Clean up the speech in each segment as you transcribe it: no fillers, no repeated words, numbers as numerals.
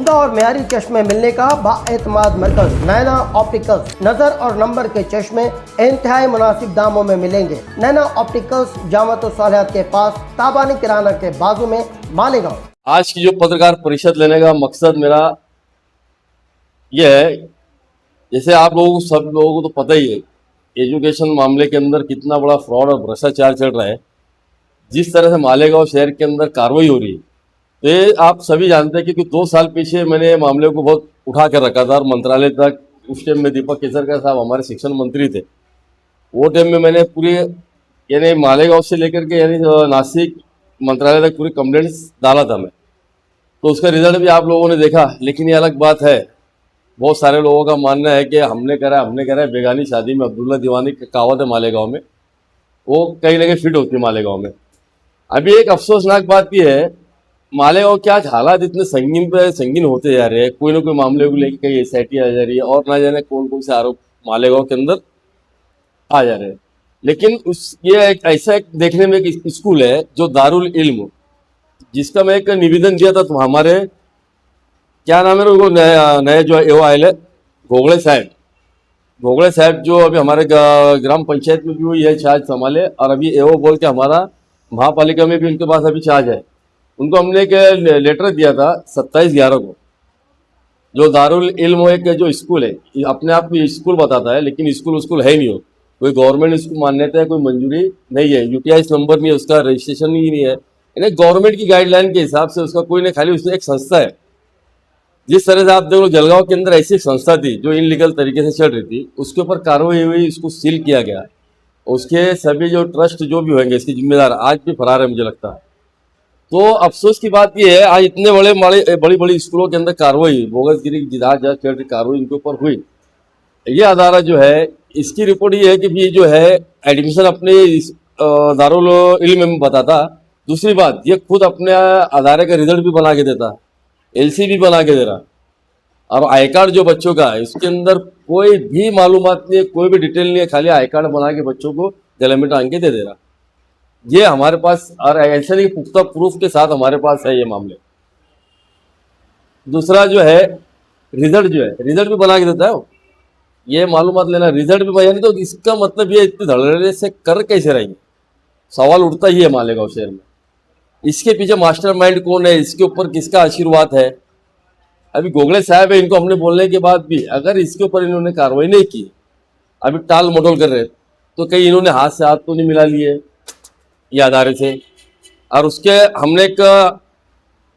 उम्दा और मेयारी चश्मे मिलने का बाएतमाद मरकज नैना ऑप्टिकल्स। नजर और नंबर के चश्मे इंतहाई मुनासिब दामों में मिलेंगे। नैना ऑप्टिकल्स जामत सालिहात के पास, ताबानी किराना के बाजू में, मालेगांव। आज की जो पत्रकार परिषद लेने का मकसद मेरा यह है, जैसे आप लोगों को सब लोगों को तो पता ही है एजुकेशन मामले के अंदर कितना बड़ा फ्रॉड और भ्रष्टाचार चल रहा है। जिस तरह से मालेगांव शहर के अंदर कार्रवाई हो रही है, तो ये आप सभी जानते हैं, क्योंकि 2 साल पीछे मैंने मामले को बहुत उठा कर रखा था और मंत्रालय तक, उस टाइम में दीपक केसरकर साहब हमारे शिक्षण मंत्री थे, वो टाइम में मैंने पूरी यानी मालेगांव से लेकर के यानी नासिक मंत्रालय तक पूरी कंप्लेंट्स डाला था मैं। तो उसका रिजल्ट भी आप लोगों ने देखा। लेकिन ये अलग बात है, बहुत सारे लोगों का मानना है कि हमने करा बेगानी शादी में अब्दुल्ला दीवानी की कहावत है मालेगांव में, वो कहीं ना कहीं फिट होती है मालेगांव में। अभी एक अफसोसनाक बात यह है, मालेगांव के आज हालात इतने संगीन पे संगीन होते जा रहे हैं, कोई ना कोई मामले को लेकर कहीं SIT आ जा रही है और ना जाने कौन कौन से आरोप मालेगांव के अंदर आ जा रहे हैं। लेकिन ये एक ऐसा एक देखने में एक स्कूल है जो दारुल इल्म, जिसका मैं एक निवेदन दिया था, तो हमारे क्या नाम है उनको नए जो एओ आयल है घोगड़े साहब जो अभी हमारे ग्राम पंचायत में भी हुई है चार्ज संभाले, और अभी एओ बोल के हमारा महापालिका में भी उनके पास अभी चार्ज है। उनको हमने एक लेटर दिया था 27/11 को। जो दारुल इल्म एक जो स्कूल है, अपने आप में स्कूल बताता है, लेकिन स्कूल है ही नहीं हो, कोई गवर्नमेंट इसको मान्यता है, कोई मंजूरी नहीं है, UTIS नंबर नहीं है, उसका रजिस्ट्रेशन ही नहीं है, यानी गवर्नमेंट की गाइडलाइन के हिसाब से उसका कोई नहीं, खाली उसमें एक संस्था है। जिस तरह से आप देखो जलगांव के अंदर ऐसी संस्था थी जो इनलीगल तरीके से चल रही थी, उसके ऊपर कार्रवाई हुई, उसको सील किया गया। उसके सभी जो ट्रस्ट जो भी होंगे इसके जिम्मेदार आज भी फरार है मुझे लगता है। तो अफसोस की बात यह है, आज इतने बड़ी स्कूलों के अंदर कार्रवाई, बोगसगिरी की जिदाद कार्रवाई इनके ऊपर हुई। ये अदारा जो है, इसकी रिपोर्ट ये है कि भी जो है एडमिशन अपने दारुल इल्म में बताता। दूसरी बात, ये खुद अपने अदारे का रिजल्ट भी बना के देता, LC भी बना के दे रहा, और आई कार्ड जो बच्चों का है इसके अंदर कोई भी मालूमात नहीं है, कोई भी डिटेल नहीं है, खाली आई कार्ड बना के बच्चों को गले में टांग के दे रहा। ये हमारे पास, और ऐसा नहीं, पुख्ता प्रूफ के साथ हमारे पास है ये मामले। दूसरा जो है रिजल्ट भी बना के देता है वो, ये मालूमात लेना, रिजल्ट भी बना, तो इसका मतलब ये इतने धड़ल्ले से कर कैसे रहेंगे, सवाल उठता ही है मालेगांव शहर में। इसके पीछे मास्टरमाइंड कौन है, इसके ऊपर किसका आशीर्वाद है? अभी गोगले साहब है, इनको हमने बोलने के बाद भी अगर इसके ऊपर इन्होंने कार्रवाई नहीं की, अभी टाल मटोल कर रहे, तो कहीं इन्होंने हाथ से हाथ तो नहीं मिला लिए ये अदारे से, और उसके हमने एक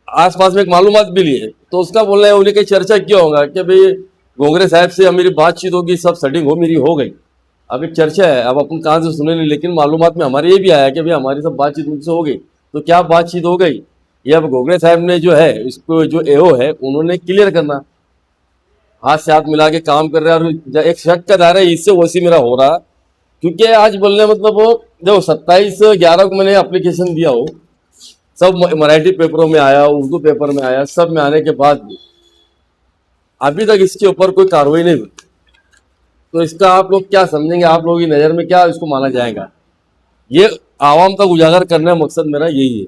आसपास में एक मालूमात भी लिए, तो उसका बोलना है उन्हें कहीं चर्चा किया होगा कि भाई गोगरे साहब से मेरी बातचीत होगी, सब सेटिंग मेरी हो गई। अब एक चर्चा है, अब अपन कहाँ से सुने नहीं, लेकिन मालूमात में हमारे ये भी आया कि भाई हमारी सब बातचीत उनसे हो गई। तो क्या बातचीत हो गई, ये अब गोगरे साहब ने जो है, इसको जो एओ है उन्होंने क्लियर करना, हाथ से हाथ मिला के काम कर रहे हैं। और एक शक का दायरा इससे वैसी मेरा हो रहा, क्योंकि आज बोलने मतलब वो जो 27/11 को मैंने एप्लीकेशन दिया हो, सब मराठी पेपरों में आया, उर्दू पेपर में आया, सब में आने के बाद भी अभी तक इसके ऊपर कोई कार्रवाई नहीं हुई। तो इसका आप लोग क्या समझेंगे, आप लोगों की नज़र में क्या इसको माना जाएगा? ये आवाम तक उजागर करने का मकसद मेरा यही है।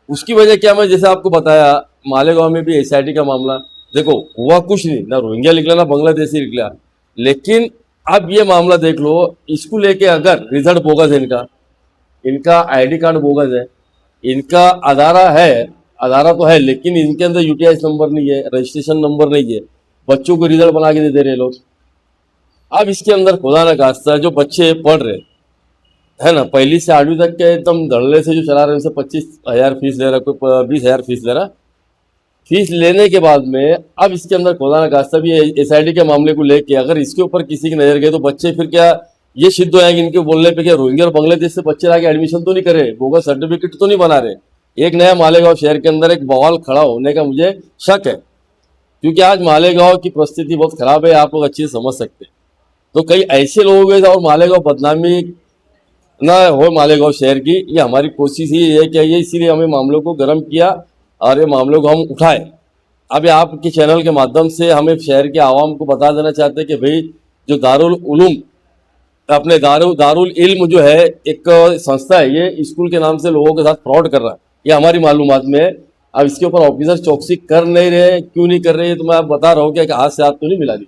उसकी वजह क्या, मैं जैसे आपको बताया, मालेगांव में भी SIT का मामला, देखो हुआ कुछ नहीं, ना रोहिंग्या निकला ना बांग्लादेशी निकला, लेकिन अब ये मामला देख लो, इसको लेके अगर रिजल्ट बोगस है, इनका ID कार्ड बोगस है, इनका अदारा तो है, लेकिन इनके अंदर UTIS नंबर नहीं है, रजिस्ट्रेशन नंबर नहीं है, बच्चों को रिजल्ट बना के दे रहे लोग। अब इसके अंदर खुदा न खास्ता जो बच्चे पढ़ रहे है ना, 1ली से 8वीं तक के एकदम धड़ल्ले से जो चला रहे, उनसे 25,000 फीस ले रहा, कोई 20,000 फीस ले रहा। फीस लेने के बाद में अब इसके अंदर खुदा न खास्ता भी SIT के मामले को लेके अगर इसके ऊपर किसी की नजर गई, तो बच्चे फिर क्या ये सिद्ध हो जाएंगे इनके बोलने पे, क्या रोहिंग्या और बांग्लादेश से बच्चे आके एडमिशन तो नहीं करे, बोगस सर्टिफिकेट तो नहीं बना रहे। एक नया मालेगांव शहर के अंदर एक बवाल खड़ा होने का मुझे शक है, क्योंकि आज मालेगांव की परिस्थिति बहुत खराब है, आप लोग अच्छी से समझ सकते हैं। तो कई ऐसे लोग हैं और मालेगांव बदनामी ना हो मालेगांव शहर की, ये हमारी कोशिश ही है कि ये, इसीलिए हमें मामलों को गर्म किया और ये मामलों को हम उठाए। अब आपके चैनल के माध्यम से हमें शहर के आवाम को बता देना चाहते हैं कि भाई जो दारुल उलूम, अपने दारुल इल्म जो है एक संस्था है, ये स्कूल के नाम से लोगों के साथ फ्रॉड कर रहा है, ये हमारी मालूमात में है। अब इसके ऊपर ऑफिसर चौकसी कर नहीं रहे, क्यों नहीं कर रहे, तो मैं आप बता रहा हूँ कि हाथ से हाथ तो नहीं मिला दी।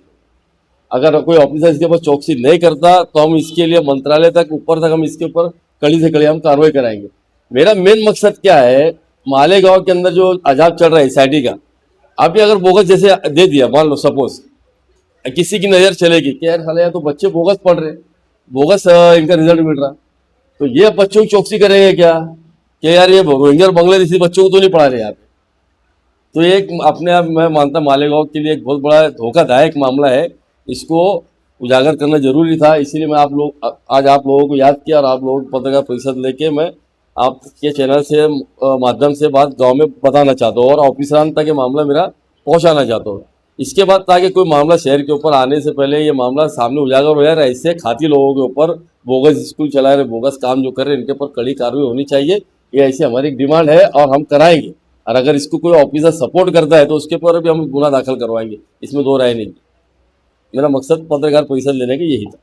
अगर कोई ऑफिसर इसके ऊपर चौकसी नहीं करता तो हम इसके लिए मंत्रालय तक ऊपर तक हम इसके ऊपर कड़ी से कड़ी हम कार्रवाई कराएंगे। मेरा मेन मकसद क्या है, मालेगांव के अंदर जो अजाब चल रहा है एसआईटी का, अभी अगर बोगस जैसे दे दिया, मान लो सपोज किसी की नज़र चलेगी कि यार साले, यार तो बच्चे बोगस पढ़ रहे, बोगस इनका रिजल्ट मिल रहा, तो ये बच्चों की चौकसी करेंगे क्या कि यार ये रोहिंग्या और बांग्लादेशी बच्चों को तो नहीं पढ़ा रहे यहाँ पे। तो ये एक अपने आप मैं मानता मालेगांव के लिए एक बहुत बड़ा धोखादायक मामला है, इसको उजागर करना जरूरी था। इसीलिए मैं आज आप लोगों को याद किया और आप लोगों को पत्रकार परिषद लेके मैं आपके चैनल से माध्यम से बात गांव में बताना चाहता हूँ और ऑफिसरान तक ये मामला मेरा पहुंचाना चाहता हूँ। इसके बाद ताकि कोई मामला शहर के ऊपर आने से पहले ये मामला सामने उजागर हो जाए, ऐसे खाती लोगों के ऊपर, बोगस स्कूल चला रहे, बोगस काम जो कर रहे हैं, इनके ऊपर कड़ी कार्रवाई होनी चाहिए। ये ऐसी हमारी एक डिमांड है और हम कराएंगे। और अगर इसको कोई ऑफिसर सपोर्ट करता है तो उसके ऊपर भी हम गुना दाखिल करवाएंगे, इसमें दो राय नहीं। मेरा मकसद पत्रकार परिषद लेने का यही था।